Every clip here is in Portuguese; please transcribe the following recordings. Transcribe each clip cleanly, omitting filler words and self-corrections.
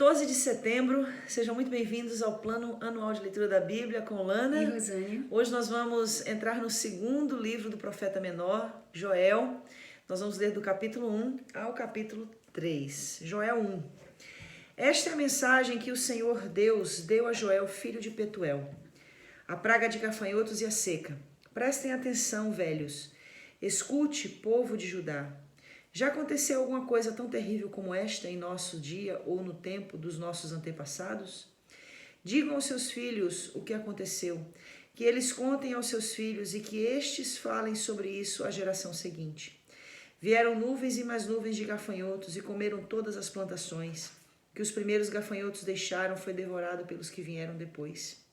12 de setembro, sejam muito bem-vindos ao Plano Anual de Leitura da Bíblia com Lana E Rosânia. Hoje nós vamos entrar no segundo livro do profeta menor, Joel. Nós vamos ler do capítulo 1 ao capítulo 3. Joel 1. Esta é a mensagem que o Senhor Deus deu a Joel, filho de Petuel. A praga de gafanhotos e a seca. Prestem atenção, velhos. Escute, povo de Judá. Já aconteceu alguma coisa tão terrível como esta em nosso dia ou no tempo dos nossos antepassados? Digam aos seus filhos o que aconteceu, que eles contem aos seus filhos e que estes falem sobre isso à geração seguinte. Vieram nuvens e mais nuvens de gafanhotos e comeram todas as plantações. O que os primeiros gafanhotos deixaram foi devorado pelos que vieram depois.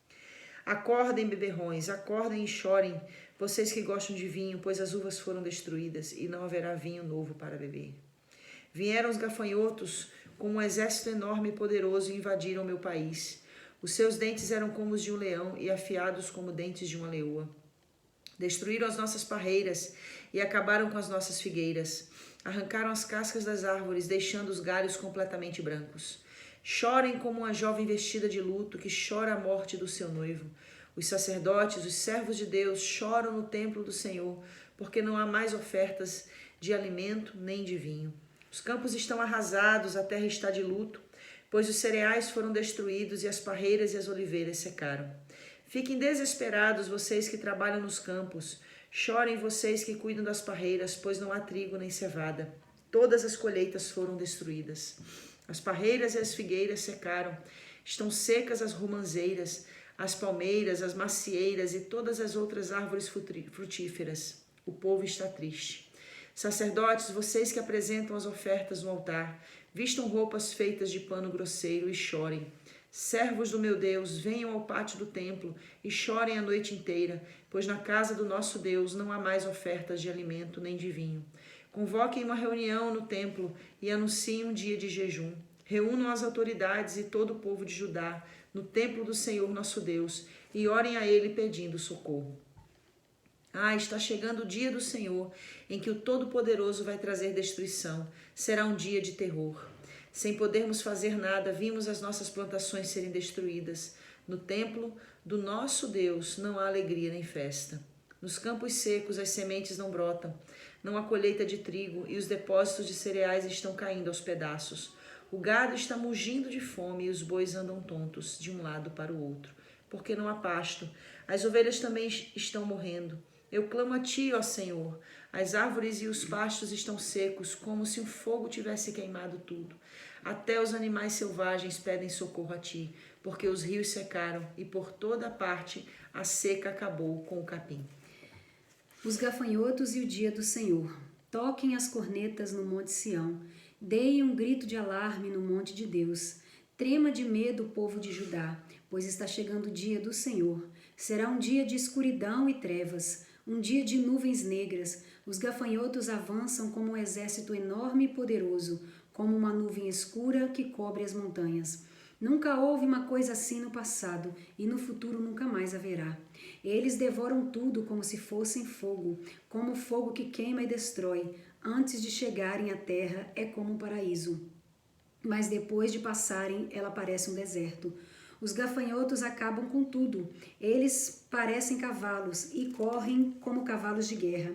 Acordem, beberrões, acordem e chorem, vocês que gostam de vinho, pois as uvas foram destruídas e não haverá vinho novo para beber. Vieram os gafanhotos com um exército enorme e poderoso e invadiram meu país. Os seus dentes eram como os de um leão e afiados como dentes de uma leoa. Destruíram as nossas parreiras e acabaram com as nossas figueiras. Arrancaram as cascas das árvores, deixando os galhos completamente brancos. Chorem como uma jovem vestida de luto que chora a morte do seu noivo. Os sacerdotes, os servos de Deus, choram no templo do Senhor, porque não há mais ofertas de alimento nem de vinho. Os campos estão arrasados, a terra está de luto, pois os cereais foram destruídos e as parreiras e as oliveiras secaram. Fiquem desesperados, vocês que trabalham nos campos. Chorem vocês que cuidam das parreiras, pois não há trigo nem cevada. Todas as colheitas foram destruídas. As parreiras e as figueiras secaram. Estão secas as romanzeiras, as palmeiras, as macieiras e todas as outras árvores frutíferas. O povo está triste. Sacerdotes, vocês que apresentam as ofertas no altar, vistam roupas feitas de pano grosseiro e chorem. Servos do meu Deus, venham ao pátio do templo e chorem a noite inteira, pois na casa do nosso Deus não há mais ofertas de alimento nem de vinho. Convoquem uma reunião no templo e anunciem um dia de jejum. Reúnam as autoridades e todo o povo de Judá no templo do Senhor nosso Deus e orem a Ele pedindo socorro. Está chegando o dia do Senhor, em que o Todo-Poderoso vai trazer destruição. Será um dia de terror. Sem podermos fazer nada, vimos as nossas plantações serem destruídas. No templo do nosso Deus não há alegria nem festa. Nos campos secos as sementes não brotam. Não há colheita de trigo e os depósitos de cereais estão caindo aos pedaços. O gado está mugindo de fome e os bois andam tontos de um lado para o outro, porque não há pasto. As ovelhas também estão morrendo. Eu clamo a ti, ó Senhor. As árvores e os pastos estão secos, como se um fogo tivesse queimado tudo. Até os animais selvagens pedem socorro a ti, porque os rios secaram e por toda parte a seca acabou com o capim. Os gafanhotos e o dia do Senhor. Toquem as cornetas no monte Sião. Deem um grito de alarme no monte de Deus. Trema de medo o povo de Judá, pois está chegando o dia do Senhor. Será um dia de escuridão e trevas, um dia de nuvens negras. Os gafanhotos avançam como um exército enorme e poderoso, como uma nuvem escura que cobre as montanhas. Nunca houve uma coisa assim no passado, e no futuro nunca mais haverá. Eles devoram tudo como se fossem fogo, como fogo que queima e destrói. Antes de chegarem à terra, é como um paraíso. Mas depois de passarem, ela parece um deserto. Os gafanhotos acabam com tudo. Eles parecem cavalos e correm como cavalos de guerra.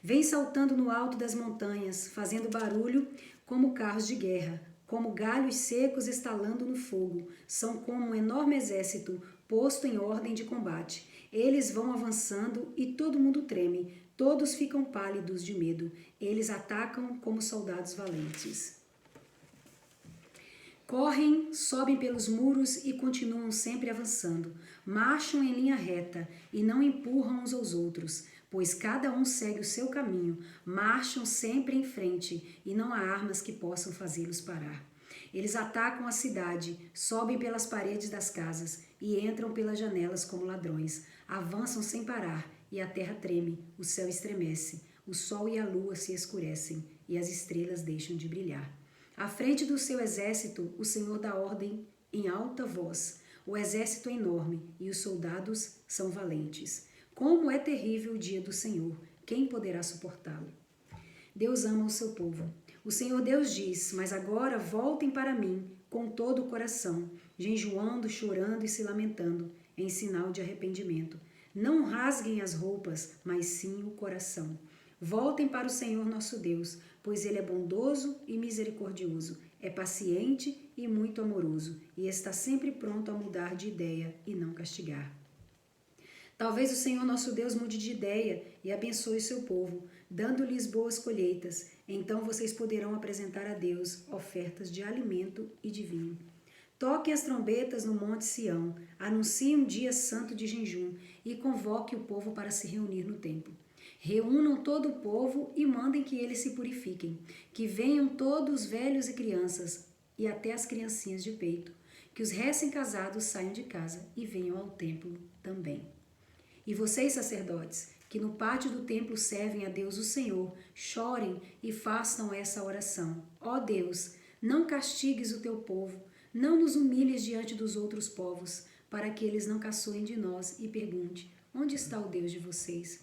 Vêm saltando no alto das montanhas, fazendo barulho como carros de guerra, como galhos secos estalando no fogo. São como um enorme exército posto em ordem de combate. Eles vão avançando e todo mundo treme. Todos ficam pálidos de medo. Eles atacam como soldados valentes. Correm, sobem pelos muros e continuam sempre avançando. Marcham em linha reta e não empurram uns aos outros, pois cada um segue o seu caminho. Marcham sempre em frente e não há armas que possam fazê-los parar. Eles atacam a cidade, sobem pelas paredes das casas e entram pelas janelas como ladrões. Avançam sem parar e a terra treme, o céu estremece, o sol e a lua se escurecem e as estrelas deixam de brilhar. À frente do seu exército, o Senhor dá ordem em alta voz. O exército é enorme e os soldados são valentes. Como é terrível o dia do Senhor! Quem poderá suportá-lo? Deus ama o seu povo. O Senhor Deus diz: mas agora voltem para mim, com todo o coração, jejuando, chorando e se lamentando, em sinal de arrependimento. Não rasguem as roupas, mas sim o coração. Voltem para o Senhor nosso Deus, pois Ele é bondoso e misericordioso, é paciente e muito amoroso, e está sempre pronto a mudar de ideia e não castigar. Talvez o Senhor nosso Deus mude de ideia e abençoe o seu povo, dando-lhes boas colheitas. Então vocês poderão apresentar a Deus ofertas de alimento e de vinho. Toquem as trombetas no monte Sião, anunciem um dia santo de jejum e convoque o povo para se reunir no templo. Reúnam todo o povo e mandem que eles se purifiquem, que venham todos velhos e crianças, e até as criancinhas de peito, que os recém-casados saiam de casa e venham ao templo também. E vocês, sacerdotes, que no pátio do templo servem a Deus o Senhor, chorem e façam essa oração. Ó Deus, não castigues o teu povo, não nos humilhes diante dos outros povos, para que eles não caçoem de nós e perguntem, onde está o Deus de vocês?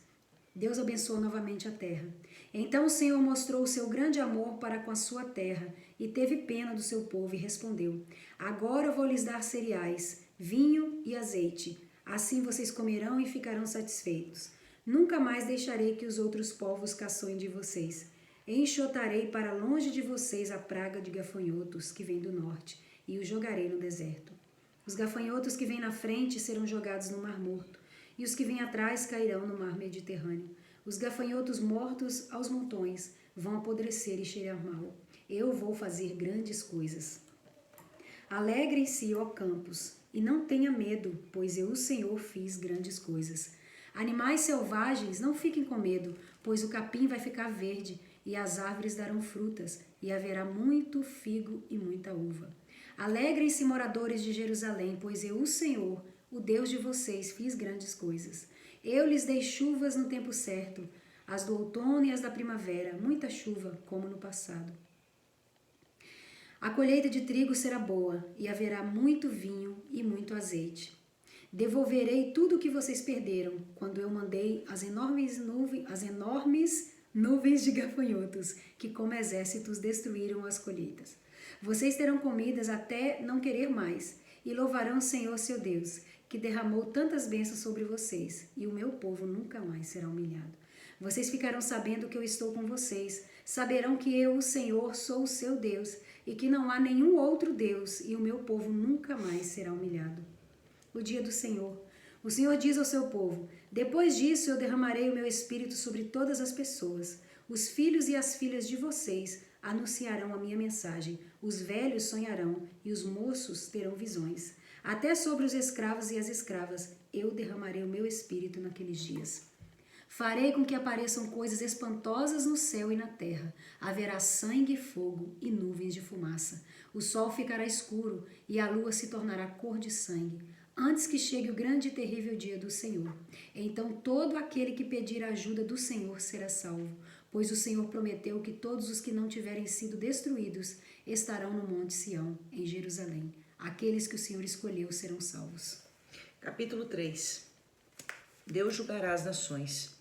Deus abençoou novamente a terra. Então o Senhor mostrou o seu grande amor para com a sua terra e teve pena do seu povo e respondeu, agora eu vou lhes dar cereais, vinho e azeite. Assim vocês comerão e ficarão satisfeitos. Nunca mais deixarei que os outros povos caçoem de vocês. Enxotarei para longe de vocês a praga de gafanhotos que vem do norte e os jogarei no deserto. Os gafanhotos que vêm na frente serão jogados no Mar Morto e os que vêm atrás cairão no Mar Mediterrâneo. Os gafanhotos mortos aos montões vão apodrecer e cheirar mal. Eu vou fazer grandes coisas. Alegrem-se, ó campos, e não tenha medo, pois eu, o Senhor, fiz grandes coisas. Animais selvagens, não fiquem com medo, pois o capim vai ficar verde, e as árvores darão frutas, e haverá muito figo e muita uva. Alegrem-se, moradores de Jerusalém, pois eu, o Senhor, o Deus de vocês, fiz grandes coisas. Eu lhes dei chuvas no tempo certo, as do outono e as da primavera, muita chuva, como no passado. A colheita de trigo será boa, e haverá muito vinho e muito azeite. Devolverei tudo o que vocês perderam, quando eu mandei as enormes nuvens de gafanhotos, que como exércitos destruíram as colheitas. Vocês terão comidas até não querer mais, e louvarão o Senhor seu Deus, que derramou tantas bênçãos sobre vocês, e o meu povo nunca mais será humilhado. Vocês ficarão sabendo que eu estou com vocês, saberão que eu, o Senhor, sou o seu Deus, e que não há nenhum outro Deus, e o meu povo nunca mais será humilhado. O dia do Senhor. O Senhor diz ao seu povo, depois disso eu derramarei o meu espírito sobre todas as pessoas. Os filhos e as filhas de vocês anunciarão a minha mensagem, os velhos sonharão e os moços terão visões. Até sobre os escravos e as escravas eu derramarei o meu espírito naqueles dias. Farei com que apareçam coisas espantosas no céu e na terra. Haverá sangue, fogo e nuvens de fumaça. O sol ficará escuro e a lua se tornará cor de sangue, antes que chegue o grande e terrível dia do Senhor. Então todo aquele que pedir a ajuda do Senhor será salvo, pois o Senhor prometeu que todos os que não tiverem sido destruídos estarão no monte Sião, em Jerusalém. Aqueles que o Senhor escolheu serão salvos. Capítulo 3. Deus julgará as nações.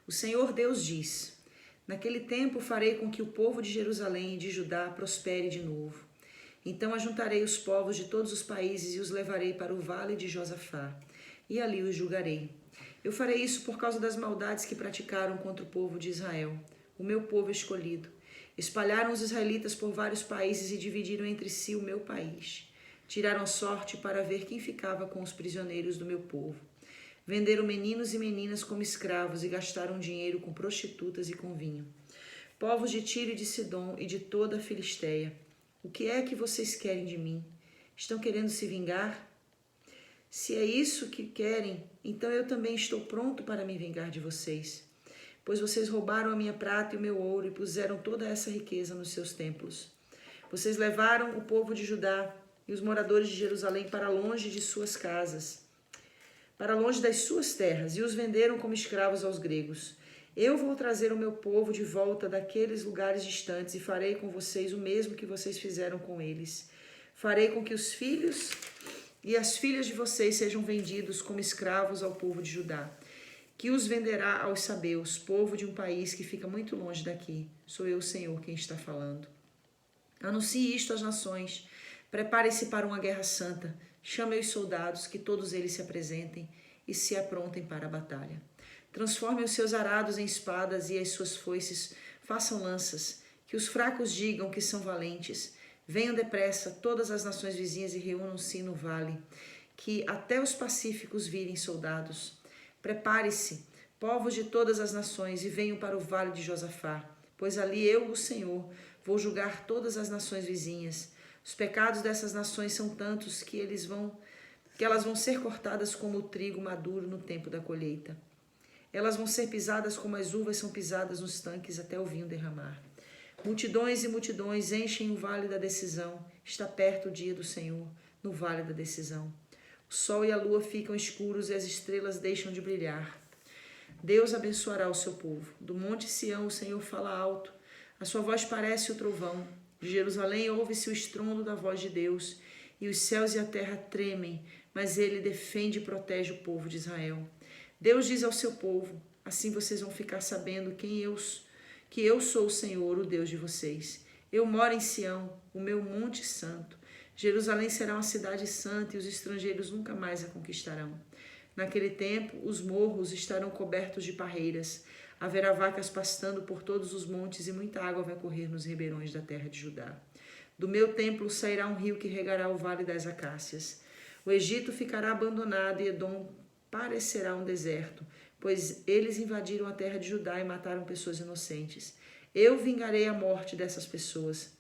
O Senhor Deus diz, naquele tempo farei com que o povo de Jerusalém e de Judá prospere de novo. Então ajuntarei os povos de todos os países e os levarei para o vale de Josafá, e ali os julgarei. Eu farei isso por causa das maldades que praticaram contra o povo de Israel, o meu povo escolhido. Espalharam os israelitas por vários países e dividiram entre si o meu país. Tiraram sorte para ver quem ficava com os prisioneiros do meu povo. Venderam meninos e meninas como escravos e gastaram dinheiro com prostitutas e com vinho. Povos de Tiro e de Sidom e de toda a Filisteia, o que é que vocês querem de mim? Estão querendo se vingar? Se é isso que querem, então eu também estou pronto para me vingar de vocês. Pois vocês roubaram a minha prata e o meu ouro e puseram toda essa riqueza nos seus templos. Vocês levaram o povo de Judá e os moradores de Jerusalém para longe de suas casas, para longe das suas terras, e os venderam como escravos aos gregos. Eu vou trazer o meu povo de volta daqueles lugares distantes e farei com vocês o mesmo que vocês fizeram com eles. Farei com que os filhos e as filhas de vocês sejam vendidos como escravos ao povo de Judá, que os venderá aos sabeus, povo de um país que fica muito longe daqui. Sou eu, o Senhor, quem está falando. Anuncie isto às nações. Preparem-se para uma guerra santa. Chamem os soldados, que todos eles se apresentem e se aprontem para a batalha. Transformem os seus arados em espadas e as suas foices façam lanças. Que os fracos digam que são valentes. Venham depressa todas as nações vizinhas e reúnam-se no vale. Que até os pacíficos virem soldados. Prepare-se, povos de todas as nações, e venham para o vale de Josafá, pois ali eu, o Senhor, vou julgar todas as nações vizinhas. Os pecados dessas nações são tantos que elas vão ser cortadas como o trigo maduro no tempo da colheita. Elas vão ser pisadas como as uvas são pisadas nos tanques até o vinho derramar. Multidões e multidões enchem o vale da decisão. Está perto o dia do Senhor, no vale da decisão. O sol e a lua ficam escuros e as estrelas deixam de brilhar. Deus abençoará o seu povo. Do monte Sião o Senhor fala alto. A sua voz parece o trovão. De Jerusalém ouve-se o estrondo da voz de Deus. E os céus e a terra tremem, mas ele defende e protege o povo de Israel. Deus diz ao seu povo: assim vocês vão ficar sabendo que eu sou o Senhor, o Deus de vocês. Eu moro em Sião, o meu monte santo. Jerusalém será uma cidade santa e os estrangeiros nunca mais a conquistarão. Naquele tempo, os morros estarão cobertos de parreiras. Haverá vacas pastando por todos os montes e muita água vai correr nos ribeirões da terra de Judá. Do meu templo sairá um rio que regará o vale das acácias. O Egito ficará abandonado e Edom parecerá um deserto, pois eles invadiram a terra de Judá e mataram pessoas inocentes. Eu vingarei a morte dessas pessoas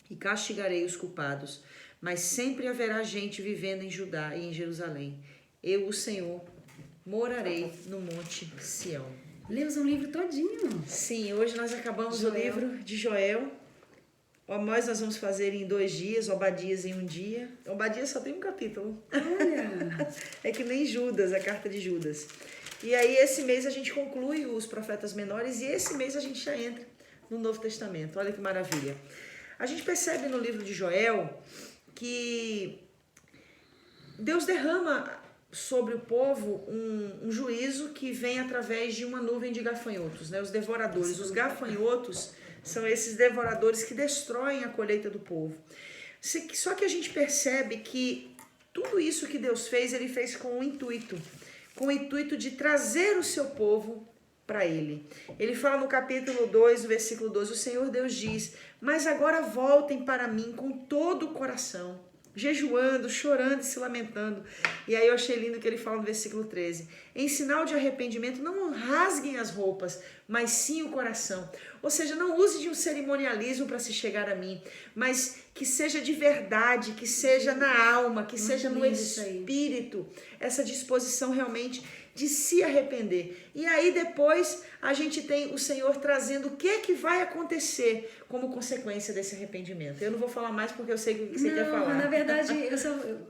e castigarei os culpados, mas sempre haverá gente vivendo em Judá e em Jerusalém. Eu, o Senhor, morarei no monte Sião. Lemos um livro todinho. Sim, hoje nós acabamos o livro de Joel. Nós vamos fazer em 2 dias, Obadias em 1 dia. Obadias só tem um capítulo. Olha! É que nem Judas, a carta de Judas. E aí esse mês a gente conclui os profetas menores e esse mês a gente já entra no Novo Testamento. Olha que maravilha. A gente percebe no livro de Joel que Deus derrama sobre o povo um juízo que vem através de uma nuvem de gafanhotos, né? Os devoradores. Os gafanhotos são esses devoradores que destroem a colheita do povo. Só que a gente percebe que tudo isso que Deus fez, ele fez com o intuito de trazer o seu povo para ele. Ele fala no capítulo 2, no versículo 12, o Senhor Deus diz: mas agora voltem para mim com todo o coração, jejuando, chorando e se lamentando. E aí eu achei lindo que ele fala no versículo 13: em sinal de arrependimento, não rasguem as roupas, mas sim o coração. Ou seja, não use de um cerimonialismo para se chegar a mim, mas que seja de verdade, que seja na alma, que seja no espírito, essa disposição realmente de se arrepender. E aí depois a gente tem o Senhor trazendo o que é que vai acontecer como consequência desse arrependimento. Eu não vou falar mais porque eu sei o que você quer falar. Na verdade,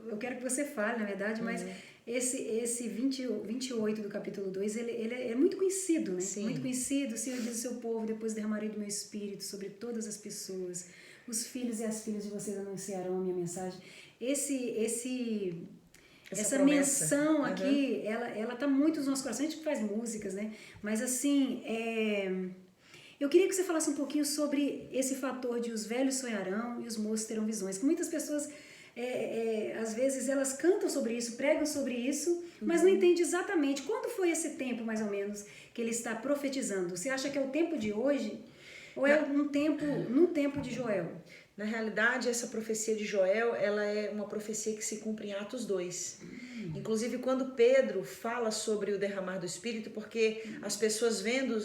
eu quero que você fale, na verdade, mas esse 28 do capítulo 2, ele é muito conhecido, né? Sim. Muito conhecido. O Senhor diz ao seu povo: depois derramarei do meu espírito sobre todas as pessoas. Os filhos e as filhas de vocês anunciarão a minha mensagem. Essa menção aqui, ela tá muito nos nossos corações. A gente faz músicas, né? Mas assim, eu queria que você falasse um pouquinho sobre esse fator de os velhos sonharão e os moços terão visões. Que muitas pessoas, às vezes, elas cantam sobre isso, pregam sobre isso, mas não entendem exatamente quando foi esse tempo, mais ou menos, que ele está profetizando. Você acha que é o tempo de hoje ou é no tempo de Joel? Na realidade, essa profecia de Joel, ela é uma profecia que se cumpre em Atos 2. Inclusive, quando Pedro fala sobre o derramar do Espírito, porque as pessoas vendo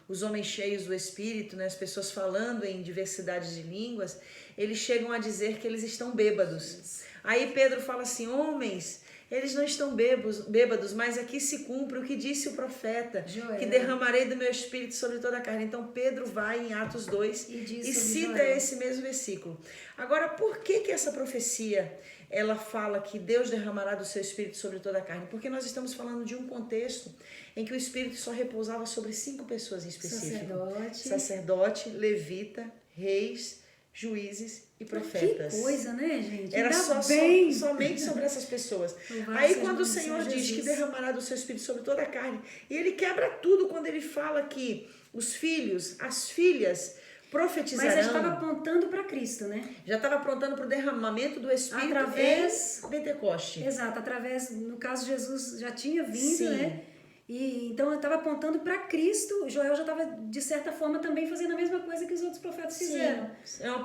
os homens cheios do Espírito, né, as pessoas falando em diversidade de línguas, eles chegam a dizer que eles estão bêbados. Aí Pedro fala assim: homens, eles não estão bêbados, mas aqui se cumpre o que disse o profeta, Joel, que derramarei do meu espírito sobre toda a carne. Então Pedro vai em Atos 2 e cita Joel, esse mesmo versículo. Agora, por que essa profecia ela fala que Deus derramará do seu espírito sobre toda a carne? Porque nós estamos falando de um contexto em que o espírito só repousava sobre 5 pessoas em específico: sacerdote, levita, reis, juízes e profetas. Que coisa, né, gente? Era somente sobre essas pessoas. Aí quando o Senhor diz que derramará do seu espírito sobre toda a carne, e ele quebra tudo quando ele fala que os filhos, as filhas profetizarão. Mas já estava apontando para Cristo, né? Já estava apontando para o derramamento do Espírito em Pentecoste. Exato, através, no caso, Jesus já tinha vindo, Sim. né? E então estava apontando para Cristo. Joel já estava, de certa forma, também fazendo a mesma coisa que os outros profetas fizeram.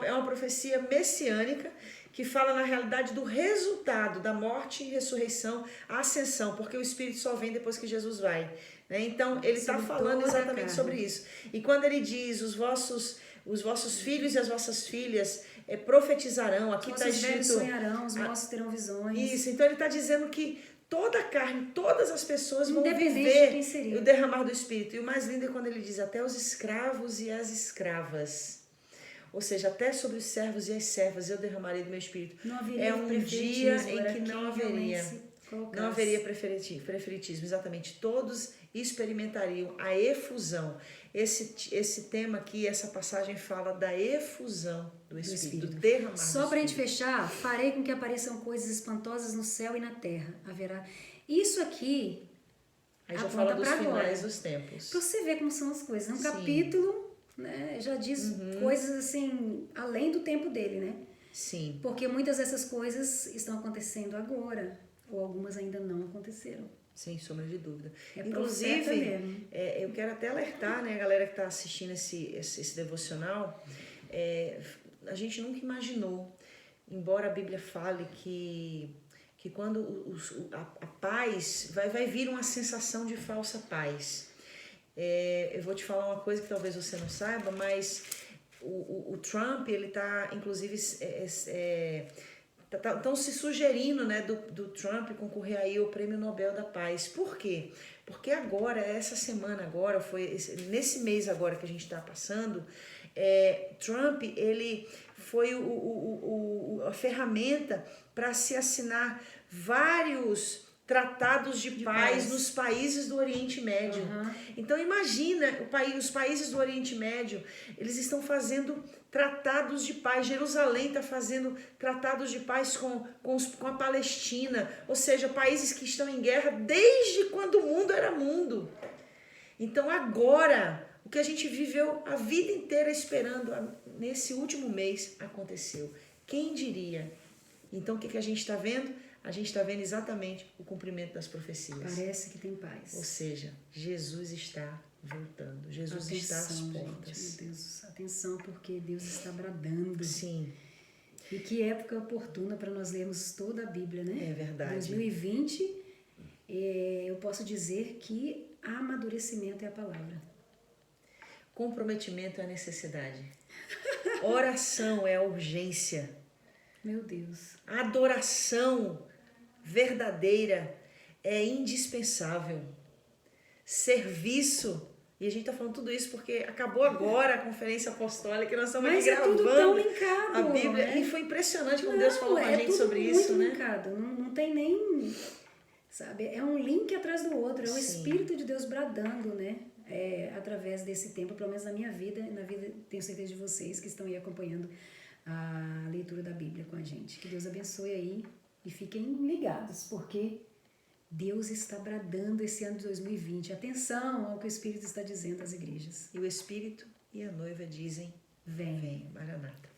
É uma profecia messiânica que fala na realidade do resultado da morte e ressurreição, a ascensão, porque o Espírito só vem depois que Jesus vai. Né? Então, ele está falando exatamente sobre isso. E quando ele diz, os vossos filhos e as vossas filhas profetizarão, aqui está escrito... Os velhos sonharão, os moços terão visões. Isso, então ele está dizendo que toda a carne, todas as pessoas vão viver o derramar do Espírito. E o mais lindo é quando ele diz, até os escravos e as escravas. Ou seja, até sobre os servos e as servas eu derramarei do meu Espírito. É um dia em que não haveria preferitismo. Exatamente. Todos experimentariam a efusão. Esse tema aqui, essa passagem fala da efusão do Espírito, do derramar. Só para a gente fechar, farei com que apareçam coisas espantosas no céu e na terra. Haverá. Isso aqui aí já fala dos finais dos tempos. Para você ver como são as coisas. Um capítulo, né, já diz coisas assim, além do tempo dele, né? Sim. Porque muitas dessas coisas estão acontecendo agora, ou algumas ainda não aconteceram. Sem sombra de dúvida. Inclusive, eu quero até alertar, né, a galera que está assistindo esse devocional, a gente nunca imaginou, embora a Bíblia fale que quando a paz, vai vir uma sensação de falsa paz. Eu vou te falar uma coisa que talvez você não saiba, mas o Trump, ele está, inclusive... Estão se sugerindo, né, do Trump concorrer aí ao Prêmio Nobel da Paz. Por quê? Porque agora, essa semana agora, nesse mês agora que a gente está passando, Trump, ele foi a ferramenta para se assinar vários tratados de paz nos países do Oriente Médio. Então imagina, os países do Oriente Médio, eles estão fazendo tratados de paz. Jerusalém está fazendo tratados de paz com a Palestina, ou seja, países que estão em guerra desde quando o mundo era mundo. Então agora, o que a gente viveu a vida inteira esperando, nesse último mês, aconteceu. Quem diria? Então o que a gente está vendo? A gente está vendo exatamente o cumprimento das profecias. Parece que tem paz. Ou seja, Jesus está voltando. Jesus está às portas. Gente, meu Deus, atenção, porque Deus está bradando. Sim. E que época oportuna para nós lermos toda a Bíblia, né? É verdade. 2020, eu posso dizer que amadurecimento é a palavra. Comprometimento é a necessidade. Oração é a urgência. Meu Deus. Adoração verdadeira é indispensável. Serviço, e a gente está falando tudo isso porque acabou agora a conferência apostólica que nós estamos aqui gravando. Mas é tudo tão linkado, a Bíblia, né? E foi impressionante como Deus falou com a gente sobre isso, né? É tudo muito linkado, não tem nem, sabe, é um link atrás do outro, é o Espírito de Deus bradando, né? Através desse tempo, pelo menos na minha vida, na vida, tenho certeza de vocês que estão aí acompanhando a leitura da Bíblia com a gente. Que Deus abençoe aí e fiquem ligados, porque Deus está bradando esse ano de 2020. Atenção ao que o Espírito está dizendo às igrejas. E o Espírito e a noiva dizem, vem. Vem, Maranata.